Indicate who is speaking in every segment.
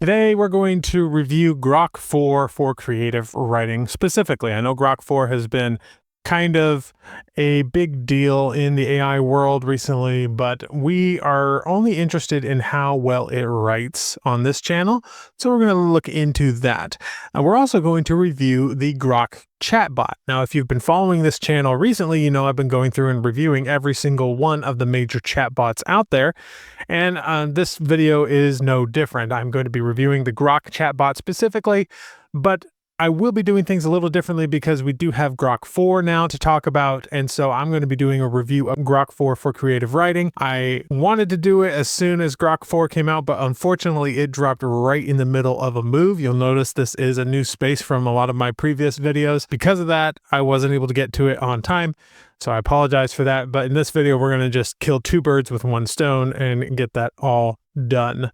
Speaker 1: Today, we're going to review Grok 4 for creative writing specifically. I know Grok 4 has been kind of a big deal in the AI world recently, but we are only interested in how well it writes on this channel. So we're going to look into that. And we're also going to review the Grok Chatbot. Now, if you've been following this channel recently, you know I've been going through and reviewing every single one of the major chatbots out there. And this video is no different. I'm going to be reviewing the Grok Chatbot specifically, but I will be doing things a little differently because we do have Grok 4 now to talk about, and so I'm going to be doing a review of Grok 4 for creative writing. I wanted to do it as soon as Grok 4 came out, but unfortunately it dropped right in the middle of a move. You'll notice this is a new space from a lot of my previous videos. Because of that, I wasn't able to get to it on time, so I apologize for that. But in this video, we're going to just kill two birds with one stone and get that all done.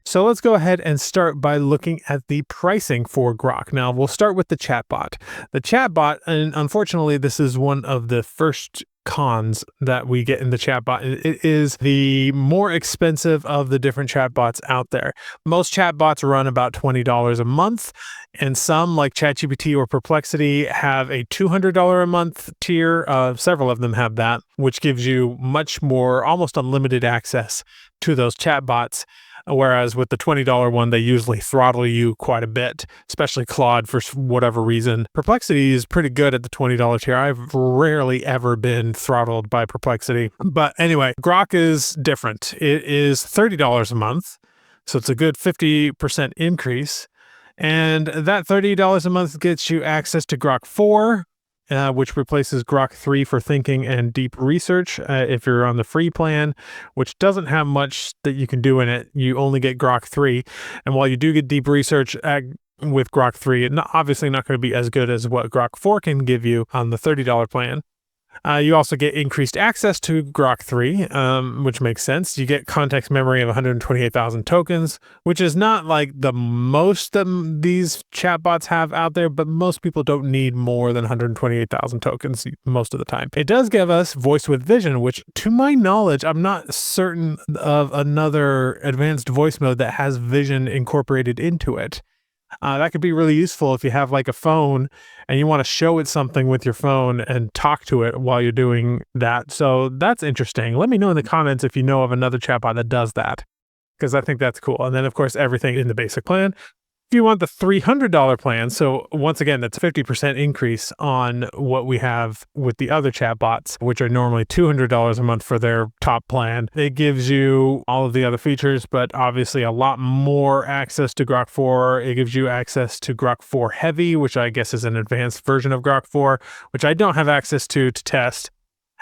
Speaker 1: So let's go ahead and start by looking at the pricing for Grok. Now, we'll start with the chatbot. The chatbot, and unfortunately, this is one of the first cons that we get in the chatbot. It is the more expensive of the different chatbots out there. Most chatbots run about $20 a month, and some, like ChatGPT or Perplexity, have a $200 a month tier. Several of them have that, which gives you much more, almost unlimited access to those chatbots. Whereas with the $20 one, they usually throttle you quite a bit, especially Claude for whatever reason. Perplexity is pretty good at the $20 tier. I've rarely ever been throttled by Perplexity. But anyway, Grok is different. It is $30 a month, so it's a good 50% increase. And that $30 a month gets you access to Grok 4, which replaces Grok 3 for thinking and deep research if you're on the free plan, which doesn't have much that you can do in it. You only get Grok 3. And while you do get deep research with Grok 3, it's obviously not going to be as good as what Grok 4 can give you on the $30 plan. You also get increased access to Grok 3, which makes sense. You get context memory of 128,000 tokens, which is not like the most that these chatbots have out there, but most people don't need more than 128,000 tokens most of the time. It does give us voice with vision, which to my knowledge, I'm not certain of another advanced voice mode that has vision incorporated into it. That could be really useful if you have like a phone and you want to show it something with your phone and talk to it while you're doing that. So that's interesting. Let me know in the comments if you know of another chatbot that does that, because I think that's cool. And then of course, everything in the basic plan. If you want the $300 plan, so once again, that's a 50% increase on what we have with the other chatbots, which are normally $200 a month for their top plan. It gives you all of the other features, but obviously a lot more access to Grok 4. It gives you access to Grok 4 Heavy, which I guess is an advanced version of Grok 4, which I don't have access to test.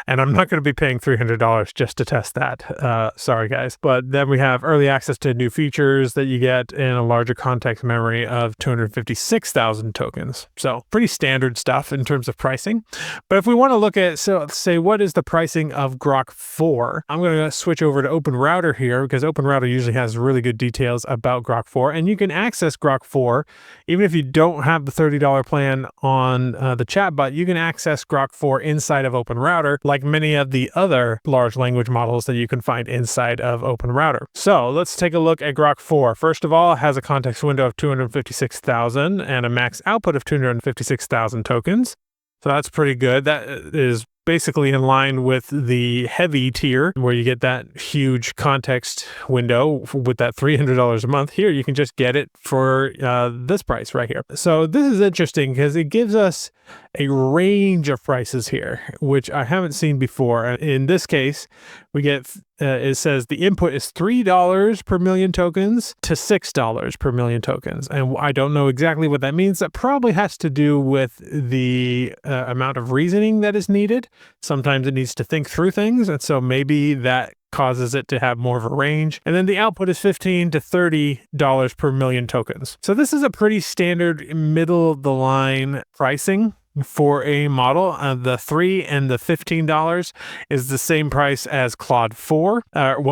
Speaker 1: And I'm not going to be paying $300 just to test that. Sorry, guys. But then we have early access to new features that you get in a larger context memory of 256,000 tokens. So pretty standard stuff in terms of pricing. But if we want to look at, so let's say, what is the pricing of Grok 4? I'm going to switch over to OpenRouter here because OpenRouter usually has really good details about Grok 4. And you can access Grok 4, even if you don't have the $30 plan on the chatbot, you can access Grok 4 inside of OpenRouter, like many of the other large language models that you can find inside of OpenRouter. So let's take a look at Grok 4. First of all, it has a context window of 256,000 and a max output of 256,000 tokens. So that's pretty good. That is basically in line with the heavy tier where you get that huge context window with that $300 a month. Here, you can just get it for this price right here. So this is interesting because it gives us a range of prices here, which I haven't seen before. In this case, we get, it says the input is $3 per million tokens to $6 per million tokens. And I don't know exactly what that means. That probably has to do with the amount of reasoning that is needed. Sometimes it needs to think through things. And so maybe that causes it to have more of a range. And then the output is $15 to $30 per million tokens. So this is a pretty standard middle of the line pricing. for a model. The $3 and the $15 is the same price as Claude 4,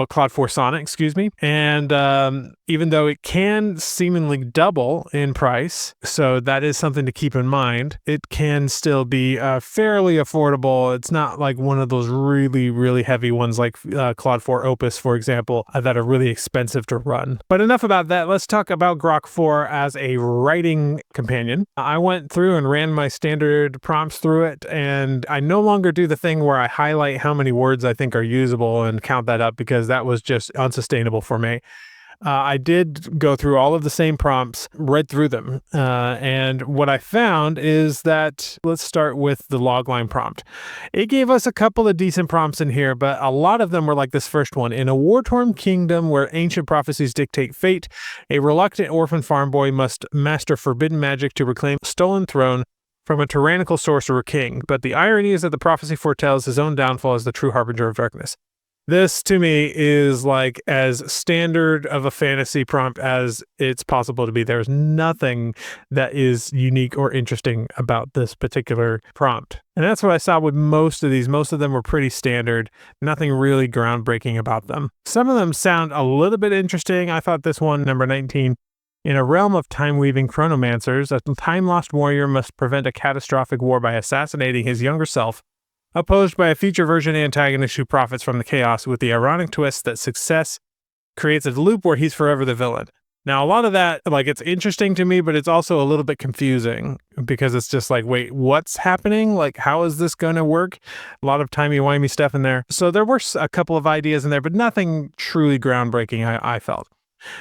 Speaker 1: Claude 4 Sonnet, excuse me. And even though it can seemingly double in price, so that is something to keep in mind, it can still be fairly affordable. It's not like one of those really, really heavy ones like Claude 4 Opus, for example, that are really expensive to run. But enough about that. Let's talk about Grok 4 as a writing companion. I went through and ran my standard prompts through it, and I no longer do the thing where I highlight how many words I think are usable and count that up, because that was just unsustainable for me. I did go through all of the same prompts, read through them, and what I found is that, let's start with the logline prompt. It gave us a couple of decent prompts in here, but a lot of them were like this first one. In a war-torn kingdom where ancient prophecies dictate fate, a reluctant orphan farm boy must master forbidden magic to reclaim a stolen throne from a tyrannical sorcerer king. But the irony is that the prophecy foretells his own downfall as the true harbinger of darkness. This, to me, is like as standard of a fantasy prompt as it's possible to be. There's nothing that is unique or interesting about this particular prompt. And that's what I saw with most of these. Most of them were pretty standard, nothing really groundbreaking about them. Some of them sound a little bit interesting. I thought this one, number 19, in a realm of time-weaving chronomancers, a time-lost warrior must prevent a catastrophic war by assassinating his younger self, opposed by a future version antagonist who profits from the chaos, with the ironic twist that success creates a loop where he's forever the villain. Now, a lot of that, like, it's interesting to me, but it's also a little bit confusing, because it's just like, wait, what's happening? Like, how is this going to work? A lot of timey-wimey stuff in there. So there were a couple of ideas in there, but nothing truly groundbreaking, I felt.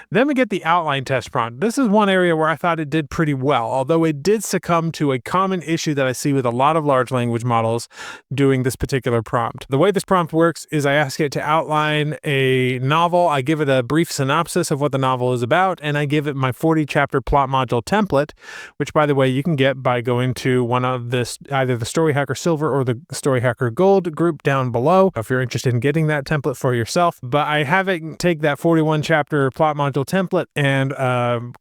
Speaker 1: Then we get the outline test prompt. This is one area where I thought it did pretty well, although it did succumb to a common issue that I see with a lot of large language models doing this particular prompt. The way this prompt works is I ask it to outline a novel, I give it a brief synopsis of what the novel is about, and I give it my 40-chapter plot module template, which, by the way, you can get by going to one of this, either the Story Hacker Silver or the Story Hacker Gold group down below, if you're interested in getting that template for yourself. But I have it take that 41-chapter plot module template and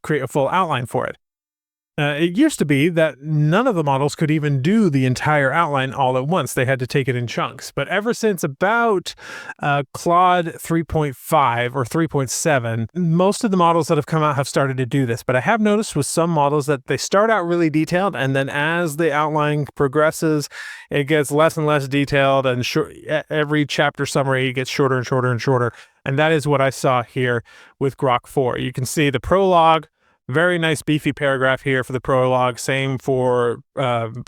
Speaker 1: create a full outline for it. It used to be that none of the models could even do the entire outline all at once. They had to take it in chunks. But ever since about Claude 3.5 or 3.7, most of the models that have come out have started to do this. But I have noticed with some models that they start out really detailed, and then as the outline progresses, it gets less and less detailed, and every chapter summary gets shorter and shorter and shorter. And that is what I saw here with Grok 4. You can see the prologue. Very nice beefy paragraph here for the prologue. Same for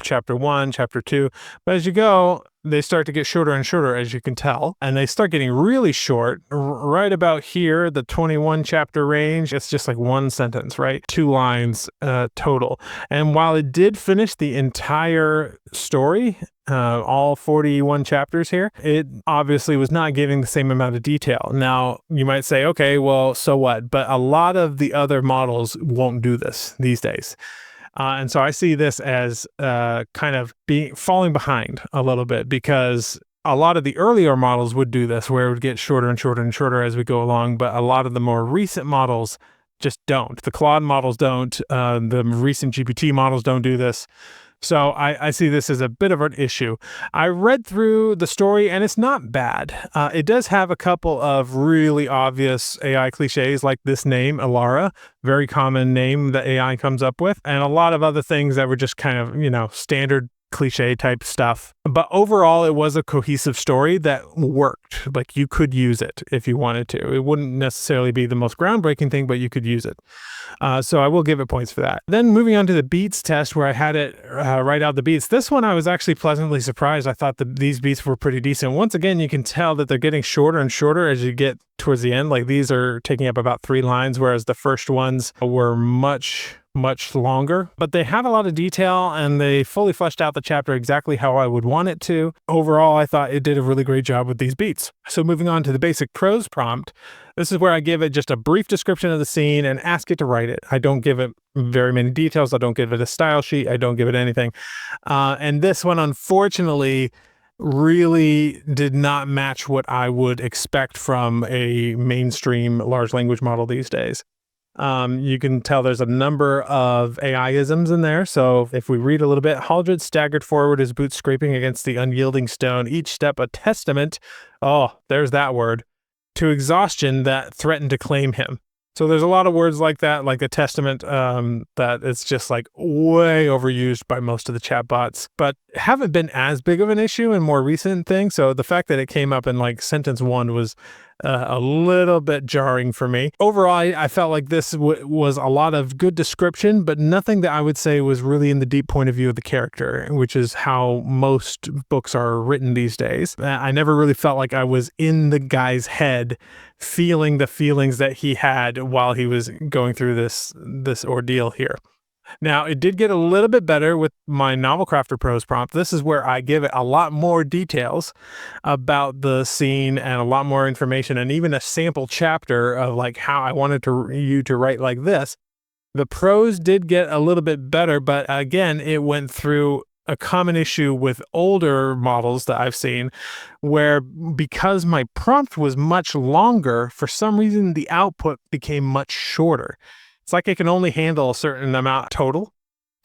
Speaker 1: chapter 1, chapter 2. But as you go, they start to get shorter and shorter, as you can tell. And they start getting really short. Right about here, the 21 chapter range, it's just like one sentence, right? 2 lines total. And while it did finish the entire story, all 41 chapters here, it obviously was not giving the same amount of detail. Now, you might say, okay, well, so what? But a lot of the other models won't do this these days. And so I see this as kind of falling behind a little bit, because a lot of the earlier models would do this, where it would get shorter and shorter and shorter as we go along, but a lot of the more recent models just don't. The Claude models don't. The recent GPT models don't do this. So I see this as a bit of an issue. I read through the story, and it's not bad. It does have a couple of really obvious AI cliches, like this name, Alara, very common name that AI comes up with, and a lot of other things that were just kind of, standard cliche type stuff. But overall, it was a cohesive story that worked. Like, you could use it if you wanted to. It wouldn't necessarily be the most groundbreaking thing, but you could use it. So I will give it points for that. Then moving on to the beats test, where I had it write out the beats. This one I was actually pleasantly surprised. I thought these beats were pretty decent. Once again, you can tell that they're getting shorter and shorter as you get towards the end. Like, these are taking up about 3 lines, whereas the first ones were much longer, but they have a lot of detail, and they fully fleshed out the chapter exactly how I would want it to. Overall, I thought it did a really great job with these beats. So moving on to the basic prose prompt, this is where I give it just a brief description of the scene and ask it to write it. I don't give it very many details. I don't give it a style sheet. I don't give it anything. And this one, unfortunately, really did not match what I would expect from a mainstream large language model these days. You can tell there's a number of AI-isms in there. So if we read a little bit, Haldred staggered forward, his boots scraping against the unyielding stone, each step a testament, oh, there's that word, to exhaustion that threatened to claim him. So there's a lot of words like that, like a testament, that it's just like way overused by most of the chatbots, but haven't been as big of an issue in more recent things. So the fact that it came up in like sentence one was a little bit jarring for me. Overall, I felt like this was a lot of good description, but nothing that I would say was really in the deep point of view of the character, which is how most books are written these days. I never really felt like I was in the guy's head feeling the feelings that he had while he was going through this ordeal here. Now, it did get a little bit better with my Novel Crafter Prose prompt. This is where I give it a lot more details about the scene and a lot more information, and even a sample chapter of like how I wanted you to write like this. The prose did get a little bit better, but again, it went through a common issue with older models that I've seen, where because my prompt was much longer, for some reason the output became much shorter. It's like it can only handle a certain amount total.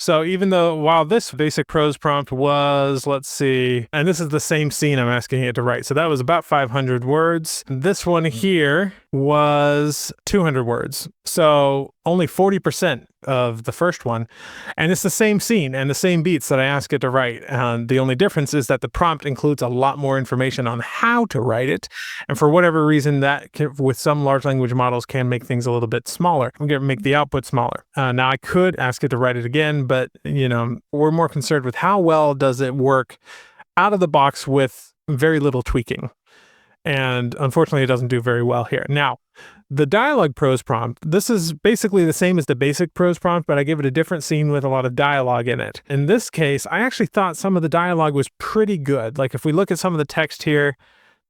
Speaker 1: So even though, while this basic prose prompt was, let's see, and this is the same scene I'm asking it to write. So that was about 500 words. This one here was 200 words. So only 40% of the first one. And it's the same scene and the same beats that I ask it to write. The only difference is that the prompt includes a lot more information on how to write it. And for whatever reason, that can, with some large language models, can make things a little bit smaller. I'm going to make the output smaller. Now I could ask it to write it again, but we're more concerned with how well does it work out of the box with very little tweaking. And unfortunately, it doesn't do very well here. Now, the dialogue prose prompt, this is basically the same as the basic prose prompt, but I give it a different scene with a lot of dialogue in it. In this case, I actually thought some of the dialogue was pretty good. Like if we look at some of the text here,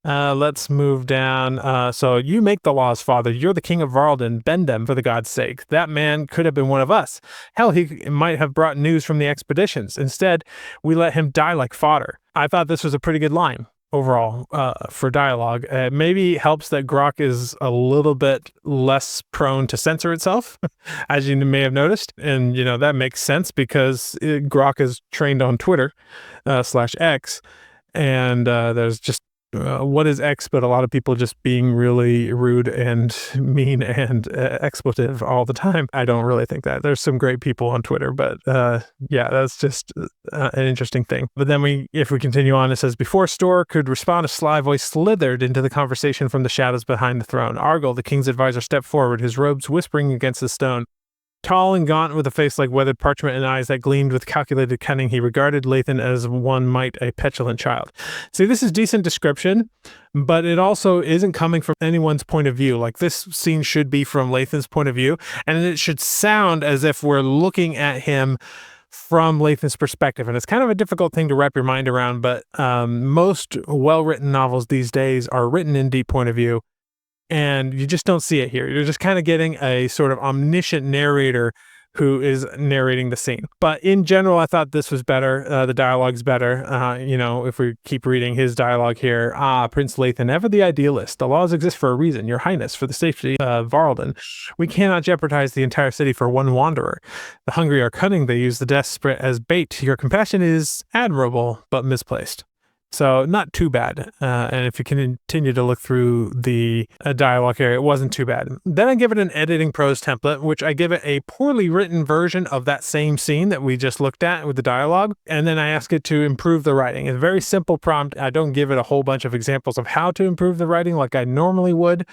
Speaker 1: let's move down. So you make the laws, father. You're the king of Varlden. Bend them for the God's sake. That man could have been one of us. Hell, he might have brought news from the expeditions. Instead, we let him die like fodder. I thought this was a pretty good line overall for dialogue. Maybe helps that Grok is a little bit less prone to censor itself, as you may have noticed. And, that makes sense because Grok is trained on Twitter /X. And there's just what is X but a lot of people just being really rude and mean and expletive all the time. I don't really think that. There's some great people on Twitter, but yeah, that's just an interesting thing. But then if we continue on, it says, before Storr could respond, a sly voice slithered into the conversation from the shadows behind the throne. Argyle, the king's advisor, stepped forward, his robes whispering against the stone. Tall and gaunt, with a face like weathered parchment and eyes that gleamed with calculated cunning, he regarded Lathan as one might a petulant child. See, this is decent description, but it also isn't coming from anyone's point of view. Like, this scene should be from Lathan's point of view, and it should sound as if we're looking at him from Lathan's perspective. And it's kind of a difficult thing to wrap your mind around, but most well-written novels these days are written in deep point of view. And you just don't see it here. You're just kind of getting a sort of omniscient narrator who is narrating the scene. But in general, I thought this was better. The dialogue's better. If we keep reading his dialogue here. Prince Lathan, ever the idealist. The laws exist for a reason, your highness, for the safety of Varlden. We cannot jeopardize the entire city for one wanderer. The hungry are cunning. They use the desperate as bait. Your compassion is admirable, but misplaced. So not too bad. And if you continue to look through the dialogue here, it wasn't too bad. Then I give it an editing prose template, which I give it a poorly written version of that same scene that we just looked at with the dialogue. And then I ask it to improve the writing. It's a very simple prompt. I don't give it a whole bunch of examples of how to improve the writing like I normally would,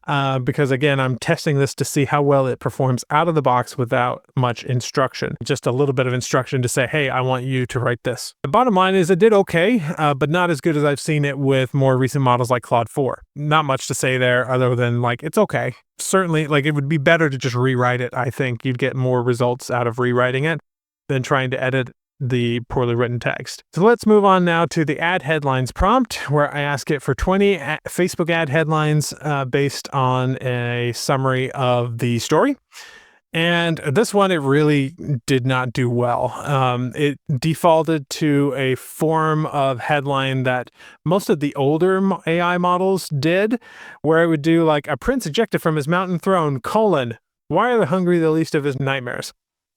Speaker 1: because again, I'm testing this to see how well it performs out of the box without much instruction. Just a little bit of instruction to say, hey, I want you to write this. The bottom line is it did okay, but not as good as I've seen it with more recent models like Claude 4. Not much to say there other than like, it's okay. Certainly, like, it would be better to just rewrite it. I think you'd get more results out of rewriting it than trying to edit the poorly written text. So let's move on now to the add headlines prompt, where I ask it for 20 Facebook ad headlines based on a summary of the story. And this one, it really did not do well. It defaulted to a form of headline that most of the older AI models did, where it would do like, a prince ejected from his mountain throne, Why are the hungry the least of his nightmares?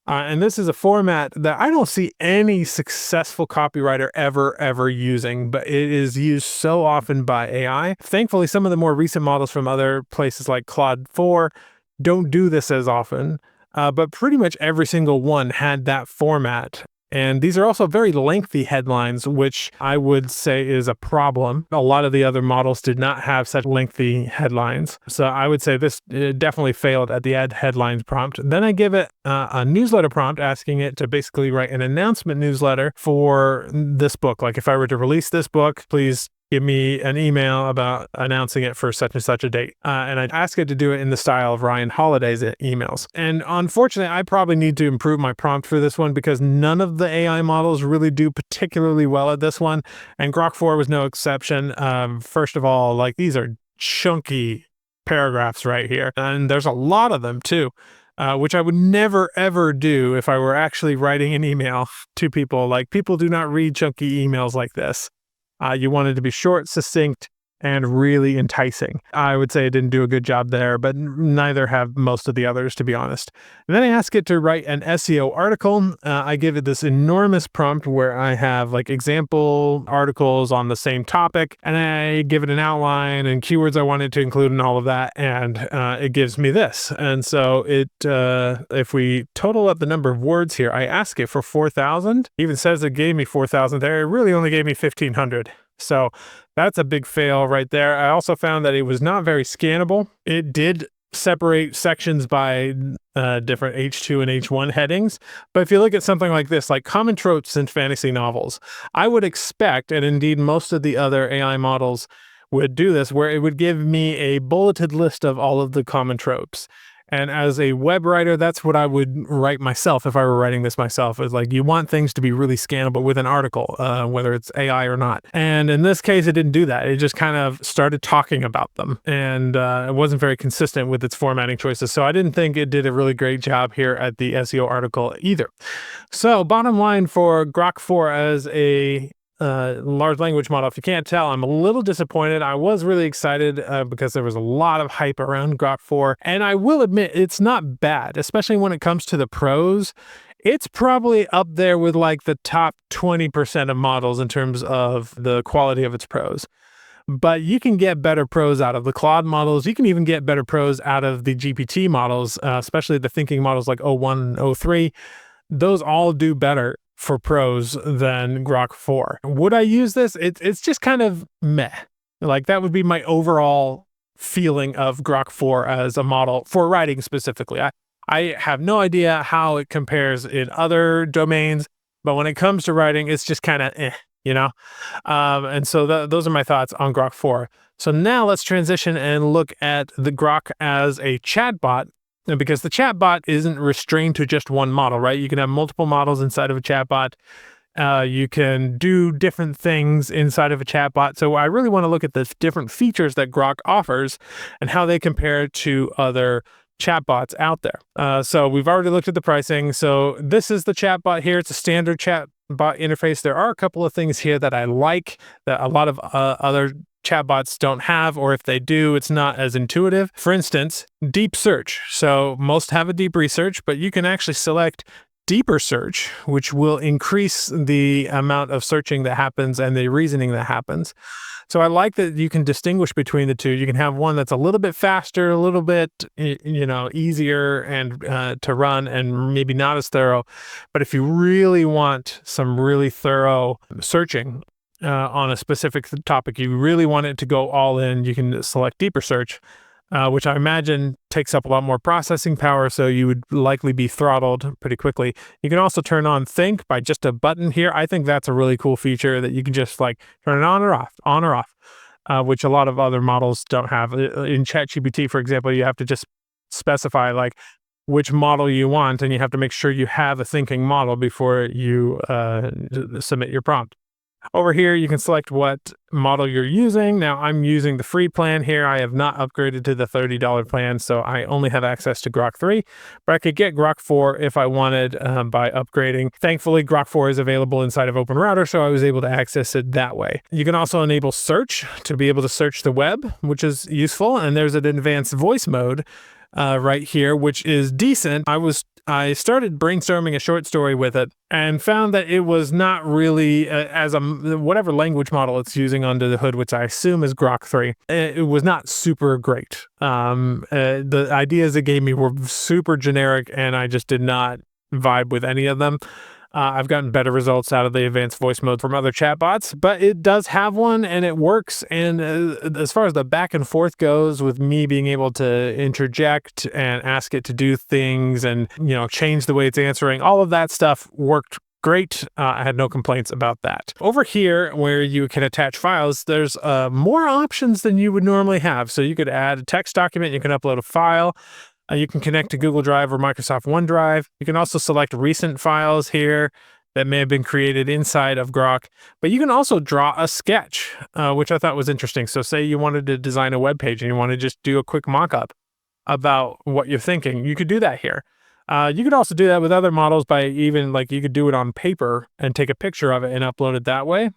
Speaker 1: And this is a format that I don't see any successful copywriter ever using, but it is used so often by AI. Thankfully, some of the more recent models from other places like Claude 4 don't do this as often, but pretty much every single one had that format. And these are also very lengthy headlines, which I would say is a problem. A lot of the other models did not have such lengthy headlines. So I would say this definitely failed at the add headlines prompt. Then I give it a newsletter prompt, asking it to basically write an announcement newsletter for this book. Like, if I were to release this book, please give me an email about announcing it for such and such a date. And I'd ask it to do it in the style of Ryan Holiday's emails. And unfortunately, I probably need to improve my prompt for this one, because none of the AI models really do particularly well at this one. And Grok 4 was no exception. First of all, like, these are chunky paragraphs right here. And there's a lot of them too. Which I would never, ever do if I were actually writing an email to people. Like, people do not read chunky emails like this. You want it to be short, succinct, and really enticing. I would say it didn't do a good job there, but neither have most of the others, to be honest. And then I ask it to write an SEO article. I give it this enormous prompt where I have like example articles on the same topic, and I give it an outline and keywords I want it to include and all of that, and it gives me this. And so if we total up the number of words here, I ask it for 4,000. It even says it gave me 4,000 there. It really only gave me 1,500. So that's a big fail right there. I also found that it was not very scannable. It did separate sections by different H2 and H1 headings. But if you look at something like this, like common tropes in fantasy novels, I would expect, and indeed most of the other AI models would do this, where it would give me a bulleted list of all of the common tropes. And as a web writer, that's what I would write myself if I were writing this myself. Is like, you want things to be really scannable with an article, whether it's AI or not. And in this case, it didn't do that. It just kind of started talking about them. And it wasn't very consistent with its formatting choices. So I didn't think it did a really great job here at the SEO article either. So bottom line for Grok 4 as a large language model, if you can't tell, I'm a little disappointed. I was really excited because there was a lot of hype around Grok 4, and I will admit it's not bad, especially when it comes to the pros. It's probably up there with like the top 20% of models in terms of the quality of its pros. But you can get better pros out of the Claude models. You can even get better pros out of the GPT models, especially the thinking models like o1 and o3. Those all do better for pros than Grok 4. Would I use this? It's just kind of meh. Like, that would be my overall feeling of Grok 4 as a model for writing specifically. I have no idea how it compares in other domains, but when it comes to writing, it's just kind of you know? And so those are my thoughts on Grok 4. So now let's transition and look at the Grok as a chatbot. Because the chatbot isn't restrained to just one model, right? You can have multiple models inside of a chatbot. You can do different things inside of a chatbot. So I really want to look at the different features that Grok offers and how they compare to other chatbots out there. So we've already looked at the pricing. So this is the chatbot here. It's a standard chatbot interface. There are a couple of things here that I like that a lot of other chatbots don't have, or if they do, it's not as intuitive. For instance, deep search. So most have a deep research, but you can actually select deeper search, which will increase the amount of searching that happens and the reasoning that happens. So I like that you can distinguish between the two. You can have one that's a little bit faster, a little bit, easier and to run and maybe not as thorough. But if you really want some really thorough searching, on a specific topic, you really want it to go all in, you can select deeper search, which I imagine takes up a lot more processing power, so you would likely be throttled pretty quickly. You can also turn on think by just a button here. I think that's a really cool feature that you can just like turn it on or off, which a lot of other models don't have. In ChatGPT, for example, you have to just specify like which model you want, and you have to make sure you have a thinking model before you submit your prompt. Over here, you can select what model you're using. Now, I'm using the free plan here. I have not upgraded to the $30 plan, so I only have access to Grok 3, but I could get Grok 4 if I wanted by upgrading. Thankfully, Grok 4 is available inside of OpenRouter, so I was able to access it that way. You can also enable search to be able to search the web, which is useful, and there's an advanced voice mode right here, which is decent. I started brainstorming a short story with it and found that it was not really whatever language model it's using under the hood, which I assume is Grok 3. It was not super great. The ideas it gave me were super generic, and I just did not vibe with any of them. I've gotten better results out of the advanced voice mode from other chatbots, but it does have one and it works. And as far as the back and forth goes, with me being able to interject and ask it to do things and, change the way it's answering, all of that stuff worked great. I had no complaints about that. Over here, where you can attach files, there's more options than you would normally have. So you could add a text document, you can upload a file. You can connect to Google Drive or Microsoft OneDrive. You can also select recent files here that may have been created inside of Grok. But you can also draw a sketch, which I thought was interesting. So say you wanted to design a web page and you want to just do a quick mock-up about what you're thinking. You could do that here. You could also do that with other models by even you could do it on paper and take a picture of it and upload it that way,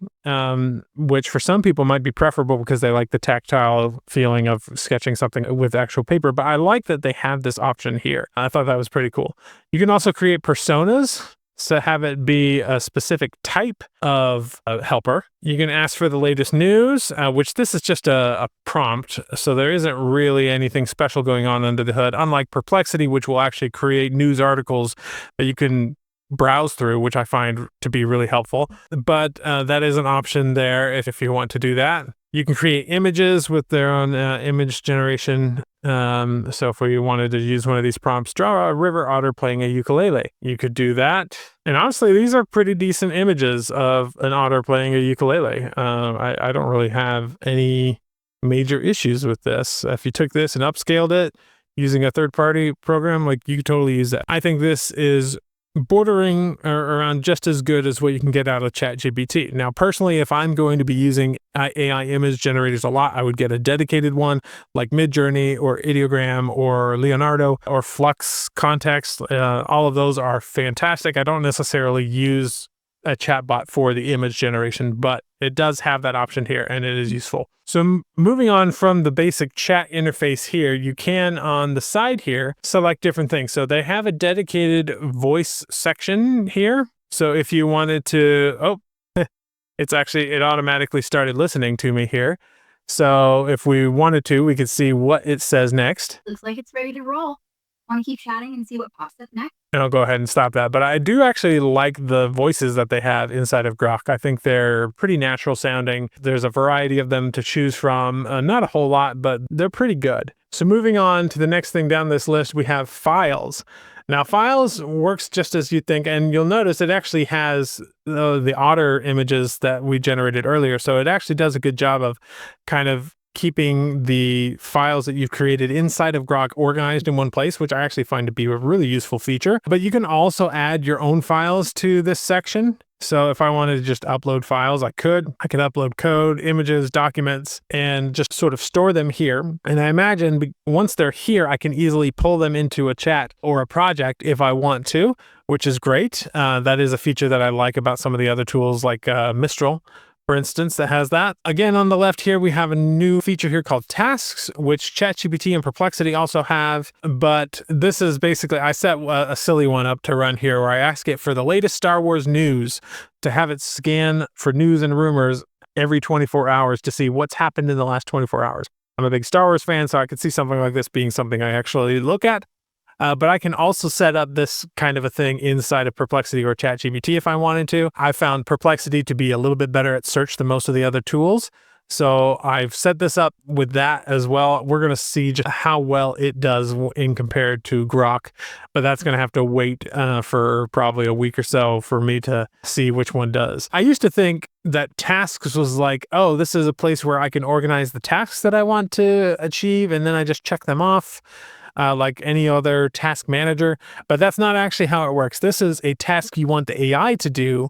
Speaker 1: which for some people might be preferable because they like the tactile feeling of sketching something with actual paper. But I like that they have this option here. I thought that was pretty cool. You can also create personas. So have it be a specific type of helper. You can ask for the latest news, which this is just a prompt. So there isn't really anything special going on under the hood, unlike Perplexity, which will actually create news articles that you can browse through, which I find to be really helpful. But that is an option there if you want to do that. You can create images with their own image generation. So if we wanted to use one of these prompts, draw a river otter playing a ukulele, you could do that. And honestly, these are pretty decent images of an otter playing a ukulele. I don't really have any major issues with this. If you took this and upscaled it using a third-party program, you could totally use that. I think this is bordering around just as good as what you can get out of ChatGPT. Now, personally, if I'm going to be using AI image generators a lot, I would get a dedicated one like Midjourney or Ideogram or Leonardo or Flux Context. All of those are fantastic. I don't necessarily use a chatbot for the image generation, but it does have that option here and it is useful. So moving on from the basic chat interface here, you can on the side here select different things. So they have a dedicated voice section here. So if you wanted to, it automatically started listening to me here. So if we wanted to, we could see what it says next.
Speaker 2: Looks like it's ready to roll. Want to keep chatting and see what pops up next?
Speaker 1: And I'll go ahead and stop that. But I do actually like the voices that they have inside of Grok. I think they're pretty natural sounding. There's a variety of them to choose from. Not a whole lot, but they're pretty good. So moving on to the next thing down this list, we have files. Now, files works just as you think, and you'll notice it actually has the otter images that we generated earlier. So it actually does a good job of kind of keeping the files that you've created inside of Grok organized in one place, which I actually find to be a really useful feature. But you can also add your own files to this section. So if I wanted to just upload files, I could upload code, images, documents, and just sort of store them here. And I imagine once they're here, I can easily pull them into a chat or a project if I want to, which is great. That is a feature that I like about some of the other tools like Mistral, for instance, that has that. Again, on the left here, we have a new feature here called Tasks, which ChatGPT and Perplexity also have. But this is basically, I set a silly one up to run here where I ask it for the latest Star Wars news to have it scan for news and rumors every 24 hours to see what's happened in the last 24 hours. I'm a big Star Wars fan, so I could see something like this being something I actually look at. But I can also set up this kind of a thing inside of Perplexity or ChatGPT if I wanted to. I found Perplexity to be a little bit better at search than most of the other tools. So I've set this up with that as well. We're going to see just how well it does in compared to Grok, but that's going to have to wait for probably a week or so for me to see which one does. I used to think that Tasks was like, oh, this is a place where I can organize the tasks that I want to achieve, and then I just check them off. Like any other task manager, but that's not actually how it works. This is a task you want the AI to do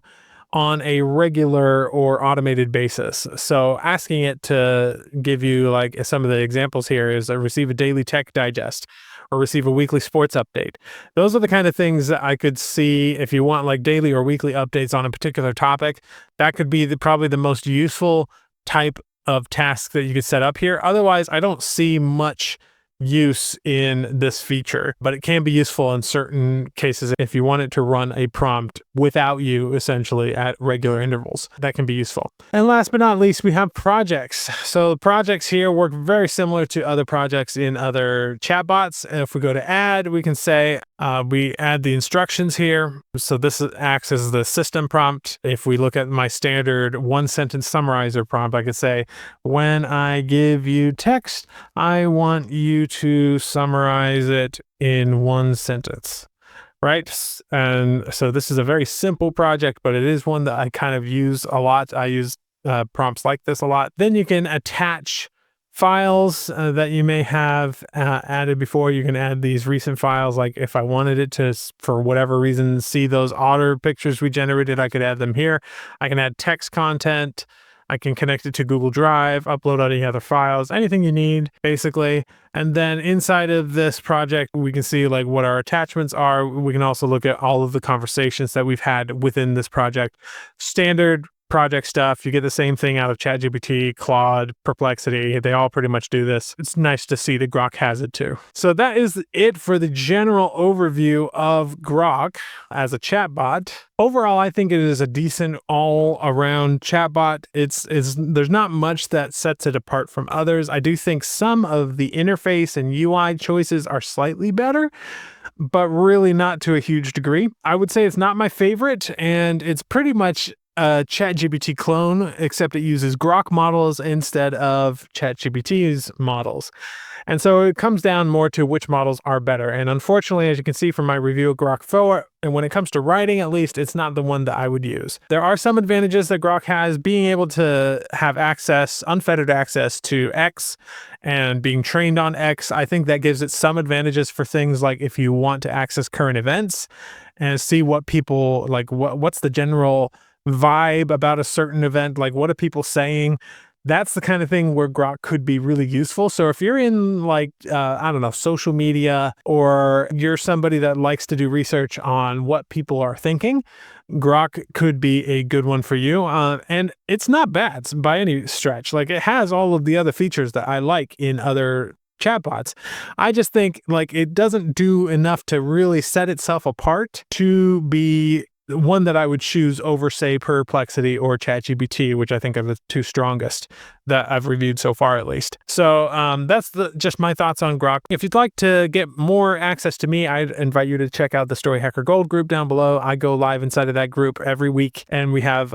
Speaker 1: on a regular or automated basis. So asking it to give you like some of the examples here is receive a daily tech digest or receive a weekly sports update. Those are the kind of things that I could see if you want like daily or weekly updates on a particular topic. That could be probably the most useful type of task that you could set up here. Otherwise, I don't see much use in this feature, but it can be useful in certain cases if you want it to run a prompt without you essentially at regular intervals. That can be useful. And last but not least, we have projects. So projects here work very similar to other projects in other chatbots. And if we go to add, we can say we add the instructions here. So this acts as the system prompt. If we look at my standard one sentence summarizer prompt, I could say, when I give you text, I want you to summarize it in one sentence, right? And so this is a very simple project, but it is one that I kind of use a lot. I use prompts like this a lot. Then you can attach files that you may have added before. You can add these recent files. Like if I wanted it to, for whatever reason, see those otter pictures we generated, I could add them here. I can add text content. I can connect it to Google Drive, upload any other files, anything you need, basically. And then inside of this project, we can see like what our attachments are. We can also look at all of the conversations that we've had within this project. Standard project stuff. You get the same thing out of ChatGPT, Claude, Perplexity. They all pretty much do this. It's nice to see that Grok has it too. So that is it for the general overview of Grok as a chatbot. Overall, I think it is a decent all-around chatbot. There's not much that sets it apart from others. I do think some of the interface and UI choices are slightly better, but really not to a huge degree. I would say it's not my favorite, and it's pretty much a ChatGPT clone, except it uses Grok models instead of ChatGPT's models. And so it comes down more to which models are better. And unfortunately, as you can see from my review of Grok 4, and when it comes to writing, at least, it's not the one that I would use. There are some advantages that Grok has, being able to have access, unfettered access to X and being trained on X. I think that gives it some advantages for things like if you want to access current events and see what people, like what's the general vibe about a certain event, like what are people saying. That's the kind of thing where Grok could be really useful. So if you're in like, I don't know, social media, or you're somebody that likes to do research on what people are thinking, Grok could be a good one for you. And it's not bad by any stretch. Like it has all of the other features that I like in other chatbots. I just think like it doesn't do enough to really set itself apart to be one that I would choose over, say, Perplexity or ChatGPT, which I think are the two strongest that I've reviewed so far, at least. So that's just my thoughts on Grok. If you'd like to get more access to me, I'd invite you to check out the Story Hacker Gold group down below. I go live inside of that group every week, and we have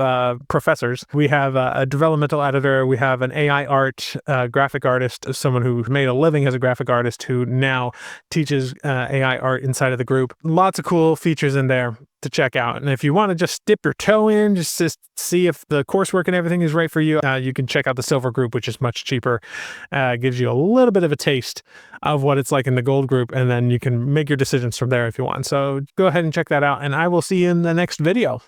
Speaker 1: professors. We have a developmental editor. We have an AI art graphic artist, someone who made a living as a graphic artist who now teaches AI art inside of the group. Lots of cool features in there to check out. And if you want to just dip your toe in, just to see if the coursework and everything is right for you, you can check out the Silver group, which is much cheaper. Gives you a little bit of a taste of what it's like in the Gold group, and then you can make your decisions from there if you want. So go ahead and check that out, and I will see you in the next video.